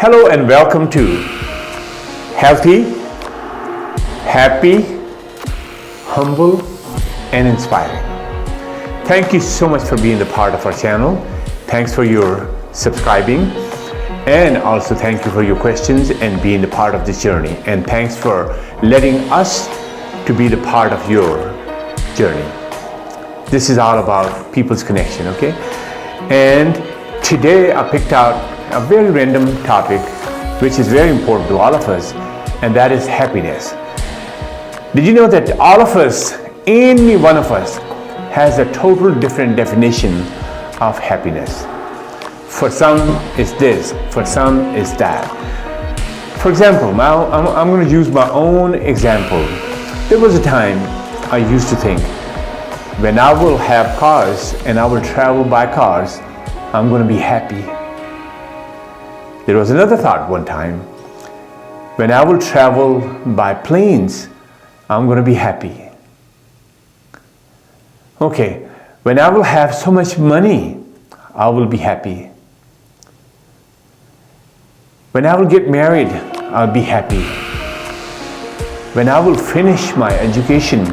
Hello and welcome to Healthy, Happy, Humble, and Inspiring. Thank you so much for being a part of our channel. Thanks for your subscribing, and also thank you for your questions and being a part of this journey. And thanks for letting us to be the part of your journey. This is all about people's connection, okay? And today I picked out a very random topic which is very important to all of us, and that is happiness. Did you know that all of us, any one of us, has a total different definition of happiness? For some is this, for some is that. For example, now I'm going to use my own example. There was a time I used to think, when I will have cars and I will travel by cars, I'm going to be happy. There was another thought one time, when I will travel by planes, I'm going to be happy. Okay, when I will have so much money, I will be happy. When I will get married, I'll be happy. When I will finish my education,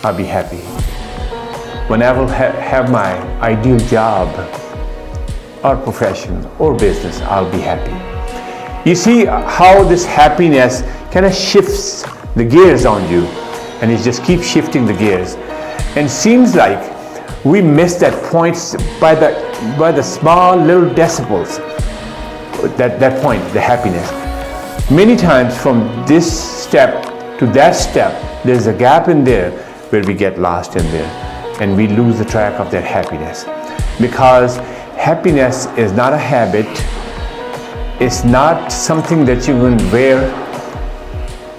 I'll be happy. When I will have my ideal job or profession or business, I'll be happy. You see how this happiness kind of shifts the gears on you, and it just keeps shifting the gears. And seems like we miss that point by the small little decibels, that point, the happiness. Many times from this step to that step, there's a gap in there where we get lost in there and we lose the track of that happiness. Because happiness is not a habit, it's not something that you can wear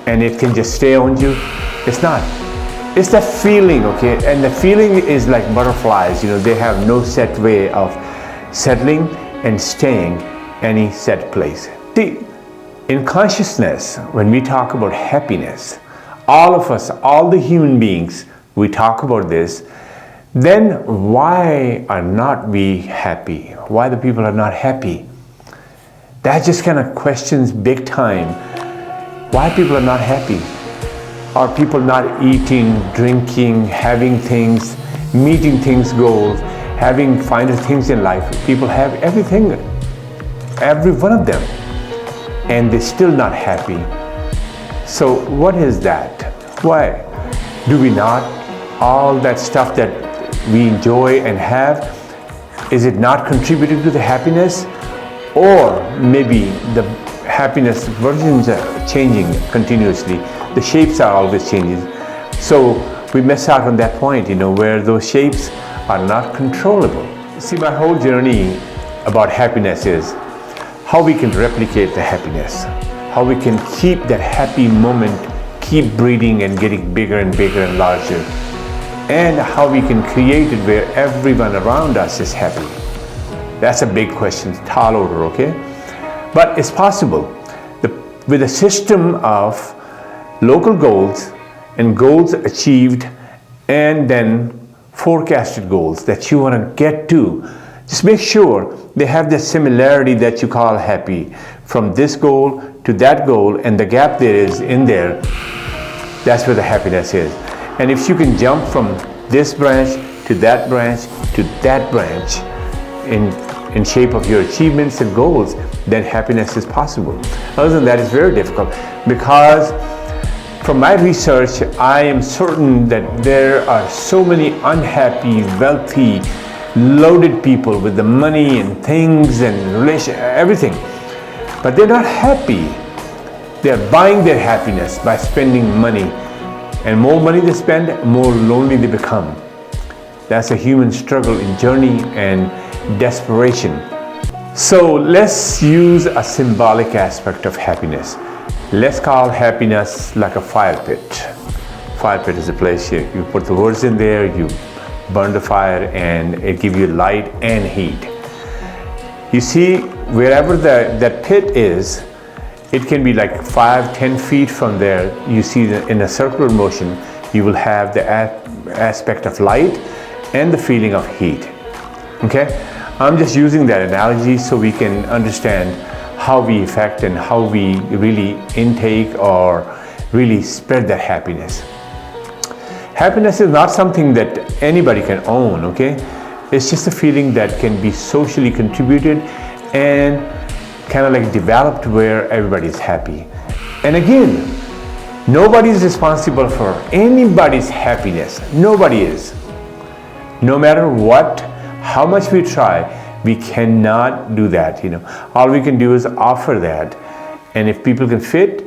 and it can just stay on you. It's not. It's that feeling, okay? And the feeling is like butterflies, they have no set way of settling and staying any set place. See, in consciousness, when we talk about happiness, all of us, all the human beings, we talk about this. Then why are not we happy? Why the people are not happy? That just kind of questions big time. Why people are not happy? Are people not eating, drinking, having things, meeting things, goals, having finer things in life? People have everything, every one of them, and they're still not happy. So what is that? Why? Do we not? All that stuff that we enjoy and have, is it not contributing to the happiness? Or maybe the happiness versions are changing continuously. The shapes are always changing. So we miss out on that point, where those shapes are not controllable. See, my whole journey about happiness is how we can replicate the happiness, how we can keep that happy moment, keep breathing and getting bigger and bigger and larger, and how we can create it where everyone around us is happy. That's a big question, tall order, okay? But it's possible. With a system of local goals and goals achieved, and then forecasted goals that you want to get to, just make sure they have the similarity that you call happy. From this goal to that goal, and the gap there is in there, that's where the happiness is. And if you can jump from this branch to that branch to that branch in shape of your achievements and goals, then happiness is possible. Other than that, it's very difficult, because from my research, I am certain that there are so many unhappy, wealthy, loaded people with the money and things and relation, everything, but they're not happy. They're buying their happiness by spending money. And more money they spend, more lonely they become. That's a human struggle in journey and desperation. So let's use a symbolic aspect of happiness. Let's call happiness like a fire pit. Fire pit is a place you put the words in there, you burn the fire, and it gives you light and heat. You see, wherever that pit is, it can be like 5-10 feet from there. You see that in a circular motion, you will have the aspect of light and the feeling of heat. Okay? I'm just using that analogy so we can understand how we affect and how we really intake or really spread that happiness. Happiness is not something that anybody can own, okay? It's just a feeling that can be socially contributed and kind of like developed where everybody's happy. And again, nobody is responsible for anybody's happiness. Nobody is. No matter what, how much we try, we cannot do that, All we can do is offer that. And if people can fit,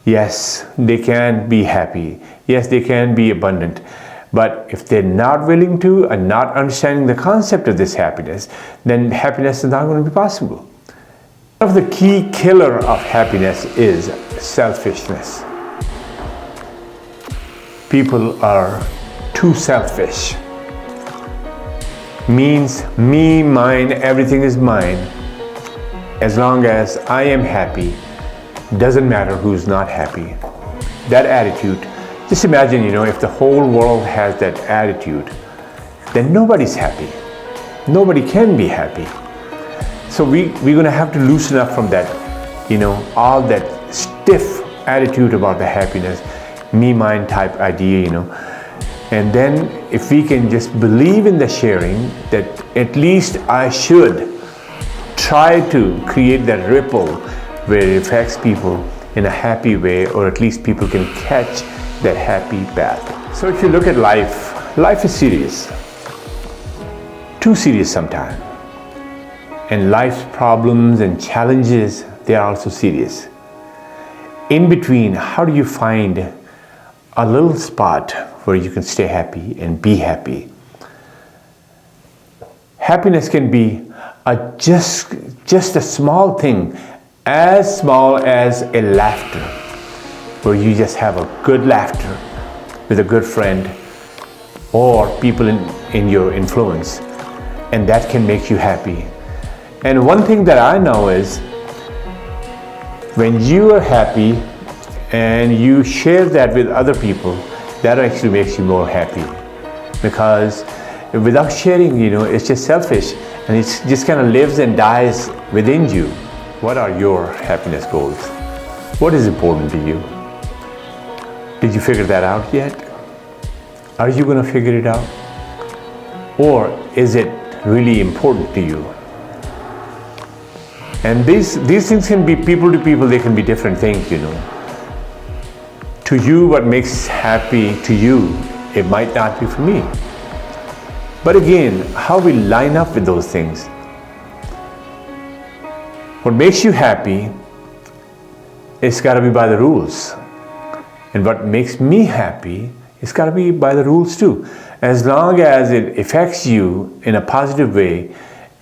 yes, they can be happy. Yes, they can be abundant. But if they're not willing to and not understanding the concept of this happiness, then happiness is not going to be possible. One of the key killer of happiness is selfishness. People are too selfish. Means me, mine, everything is mine. As long as I am happy, doesn't matter who's not happy. That attitude, just imagine, if the whole world has that attitude, then nobody's happy. Nobody can be happy. So we're going to have to loosen up from that, all that stiff attitude about the happiness, me, mine type idea, And then if we can just believe in the sharing, that at least I should try to create that ripple where it affects people in a happy way, or at least people can catch that happy path. So if you look at life is serious. Too serious sometimes. And life's problems and challenges, they are also serious. In between, how do you find a little spot where you can stay happy and be happy? Happiness can be just a small thing, as small as a laughter, where you just have a good laughter with a good friend or people in your influence, and that can make you happy. And one thing that I know is when you are happy and you share that with other people, that actually makes you more happy. Because without sharing, it's just selfish, and it just kind of lives and dies within you. What are your happiness goals? What is important to you? Did you figure that out yet? Are you going to figure it out? Or is it really important to you? And these things can be people to people, they can be different things, To you, what makes happy to you, it might not be for me. But again, how we line up with those things. What makes you happy, it's got to be by the rules. And what makes me happy, it's got to be by the rules too. As long as it affects you in a positive way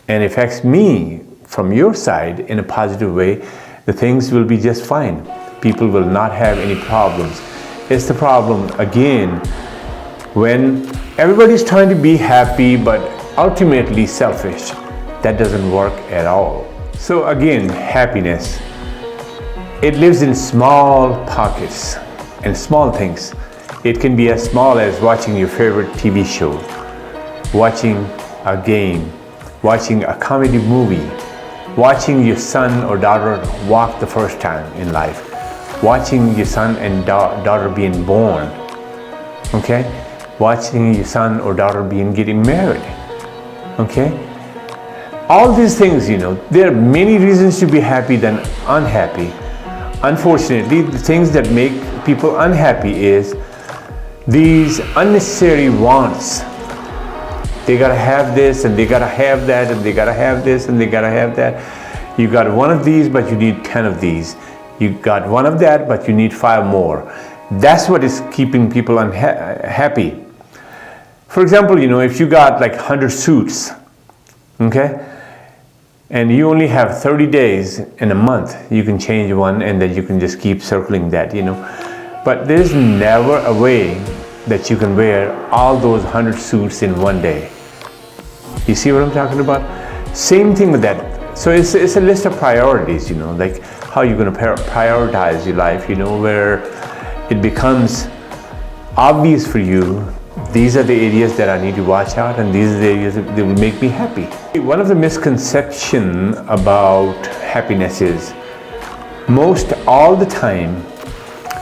and affects me from your side in a positive way, the things will be just fine. People will not have any problems. It's the problem, again, when everybody's trying to be happy but ultimately selfish. That doesn't work at all. So again, happiness, it lives in small pockets and small things. It can be as small as watching your favorite TV show, watching a game, watching a comedy movie, watching your son or daughter walk the first time in life, watching your son and daughter being born, okay? Watching your son or daughter getting married, okay? All these things, there are many reasons to be happy than unhappy. Unfortunately, the things that make people unhappy is these unnecessary wants. They gotta have this, and they gotta have that, and they gotta have this, and they gotta have that. You got one of these, but you need 10 of these. You got one of that, but you need 5 more. That's what is keeping people unhappy. For example, if you got like 100 suits, okay, and you only have 30 days in a month, you can change one, and then you can just keep circling that, But there's never a way that you can wear all those 100 suits in one day. You see what I'm talking about? Same thing with that. So it's a list of priorities, like how you're going to prioritize your life, where it becomes obvious for you these are the areas that I need to watch out, and these are the areas that will make me happy. One of the misconceptions about happiness is most all the time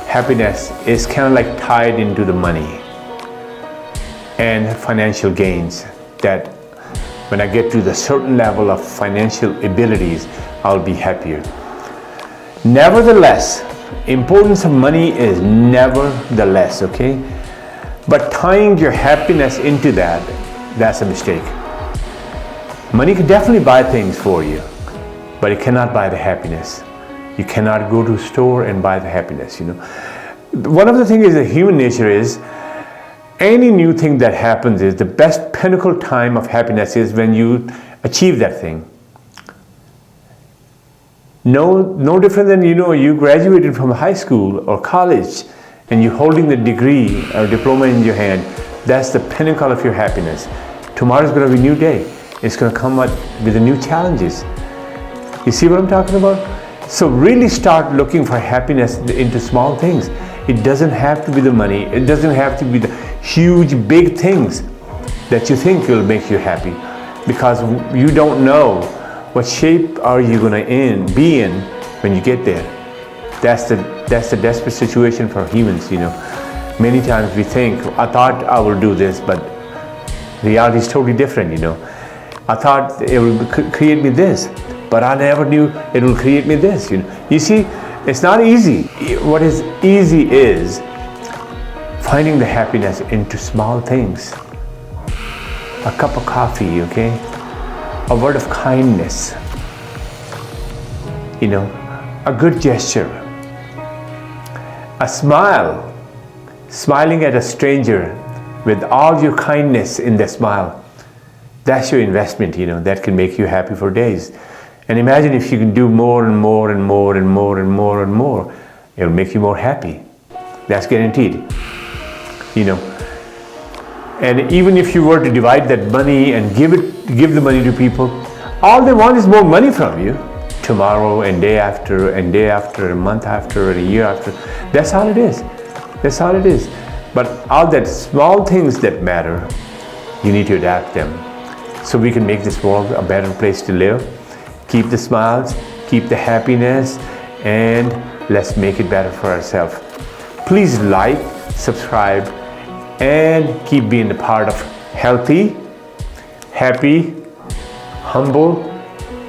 happiness is kind of like tied into the money and financial gains, that when I get to the certain level of financial abilities, I'll be happier. Nevertheless, importance of money is nevertheless, okay? But tying your happiness into that's a mistake. Money can definitely buy things for you, but it cannot buy the happiness. You cannot go to a store and buy the happiness, you know. One of the things is that human nature is, any new thing that happens is the best pinnacle time of happiness is when you achieve that thing. No different than, you graduated from high school or college and you're holding the degree or diploma in your hand. That's the pinnacle of your happiness. Tomorrow's going to be a new day. It's going to come up with the new challenges. You see what I'm talking about? So really start looking for happiness into small things. It doesn't have to be the money. It doesn't have to be the huge, big things that you think will make you happy, because you don't know what shape are you going to be in when you get there. That's the desperate situation for humans, Many times we think, I thought I will do this, but reality is totally different, I thought it will create me this, but I never knew it will create me this, You see, it's not easy. What is easy is finding the happiness into small things. A cup of coffee, okay? A word of kindness. A good gesture. A smile. Smiling at a stranger with all your kindness in the smile. That's your investment, that can make you happy for days. And imagine if you can do more and more and more and more and more and more, it'll make you more happy. That's guaranteed. And even if you were to divide that money and give the money to people, all they want is more money from you. Tomorrow and day after and day after, a month after and a year after. That's all it is. That's all it is. But all that small things that matter, you need to adapt them so we can make this world a better place to live. Keep the smiles, keep the happiness, and let's make it better for ourselves. Please like, subscribe, and keep being a part of healthy, happy, humble,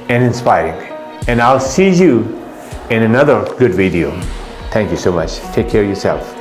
and inspiring. And I'll see you in another good video. Thank you so much. Take care of yourself.